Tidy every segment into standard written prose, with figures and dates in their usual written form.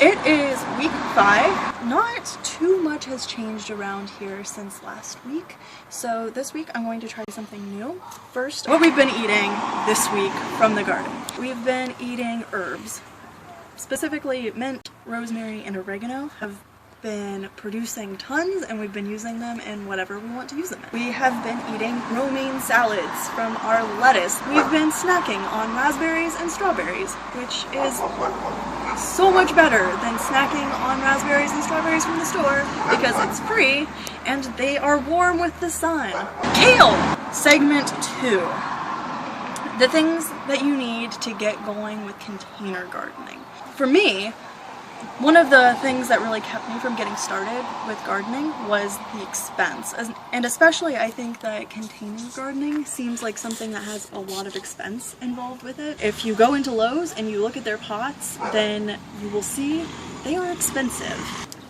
It is week 5. Not too much has changed around here since last week, so this week I'm going to try something new. First, what we've been eating this week from the garden. We've been eating herbs. Specifically, mint, rosemary, and oregano have been producing tons, and we've been using them in whatever we want to use them in. We have been eating romaine salads from our lettuce. We've been snacking on raspberries and strawberries, which is so much better than snacking on raspberries and strawberries from the store because it's free and they are warm with the sun. Kale! Segment 2. The things that you need to get going with container gardening. For me, one of the things that really kept me from getting started with gardening was the expense. And especially I think that container gardening seems like something that has a lot of expense involved with it. If you go into Lowe's and you look at their pots, then you will see they are expensive.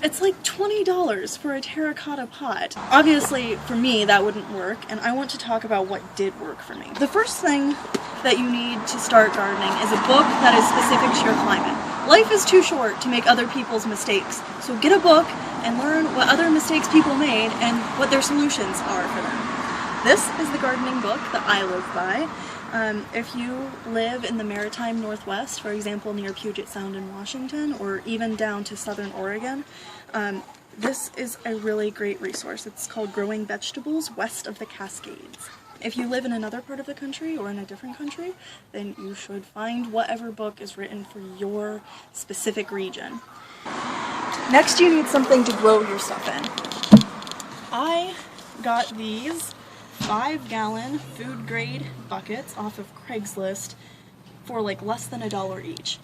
It's like $20 for a terracotta pot. Obviously, for me, that wouldn't work, and I want to talk about what did work for me. The first thing that you need to start gardening is a book that is specific to your climate. Life is too short to make other people's mistakes, so get a book and learn what other mistakes people made and what their solutions are for them. This is the gardening book that I live by. If you live in the maritime Northwest, for example near Puget Sound in Washington, or even down to southern Oregon, this is a really great resource. It's called Growing Vegetables West of the Cascades. If you live in another part of the country or in a different country, then you should find whatever book is written for your specific region. Next, you need something to grow your stuff in. I got these 5-gallon food grade buckets off of Craigslist for like less than $1 each.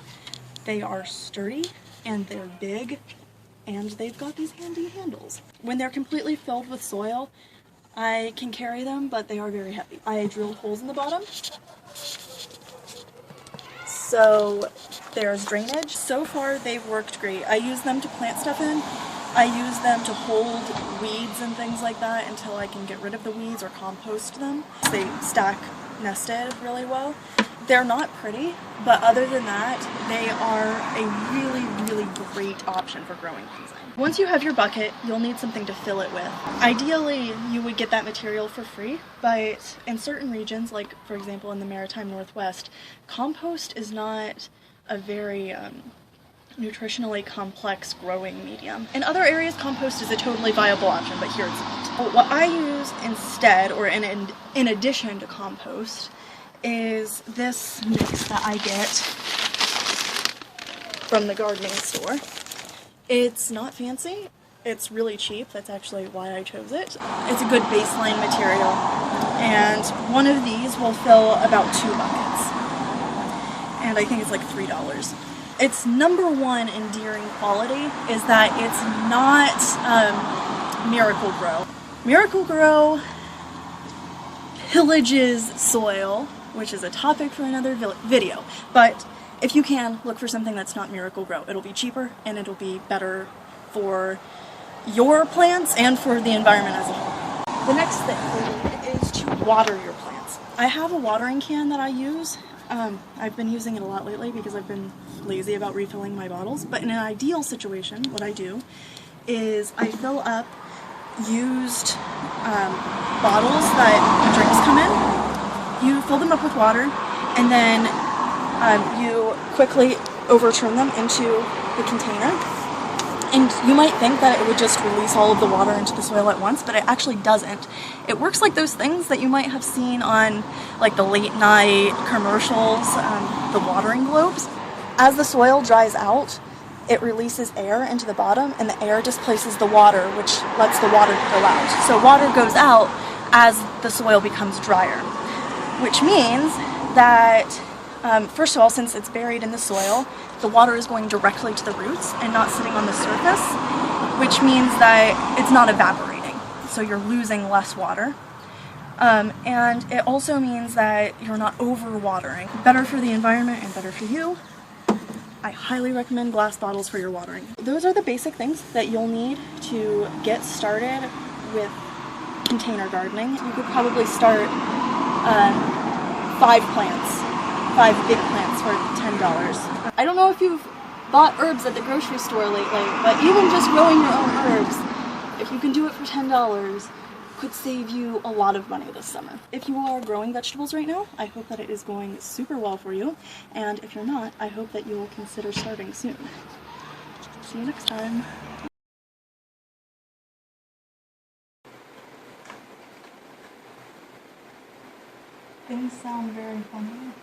They are sturdy and they're big and they've got these handy handles. When they're completely filled with soil, I can carry them, but they are very heavy. I drilled holes in the bottom, so there's drainage. So far, they've worked great. I use them to plant stuff in. I use them to hold weeds and things like that until I can get rid of the weeds or compost them. They stack nested really well. They're not pretty, but other than that, they are a really, really great option for growing things in. Once you have your bucket, you'll need something to fill it with. Ideally, you would get that material for free, but in certain regions, like for example in the maritime Northwest, compost is not a very nutritionally complex growing medium. In other areas, compost is a totally viable option, but here it's not. What I use instead, or in addition to compost, is this mix that I get from the gardening store. It's not fancy, it's really cheap, that's actually why I chose it. It's a good baseline material, and one of these will fill about 2 buckets, and I think it's like $3. Its number one endearing quality is that it's not Miracle-Gro. Miracle-Gro pillages soil, which is a topic for another video, but if you can, look for something that's not Miracle-Gro. It'll be cheaper and it'll be better for your plants and for the environment as a whole. The next thing you need is to water your plants. I have a watering can that I use. I've been using it a lot lately because I've been lazy about refilling my bottles, but in an ideal situation, what I do is I fill up used bottles that drinks come in. You fill them up with water, and then you quickly overturn them into the container. And you might think that it would just release all of the water into the soil at once, but it actually doesn't. It works like those things that you might have seen on like the late night commercials, the watering globes. As the soil dries out, it releases air into the bottom, and the air displaces the water, which lets the water go out. So water goes out as the soil becomes drier, which means that first of all, since it's buried in the soil, the water is going directly to the roots and not sitting on the surface, which means that it's not evaporating, so you're losing less water. And it also means that you're not overwatering. Better for the environment and better for you. I highly recommend glass bottles for your watering. Those are the basic things that you'll need to get started with container gardening. You could probably start 5 plants. 5 big plants for $10. I don't know if you've bought herbs at the grocery store lately, but even just growing your own herbs, if you can do it for $10, could save you a lot of money this summer. If you are growing vegetables right now, I hope that it is going super well for you, and if you're not, I hope that you will consider starting soon. See you next time. Things sound very funny.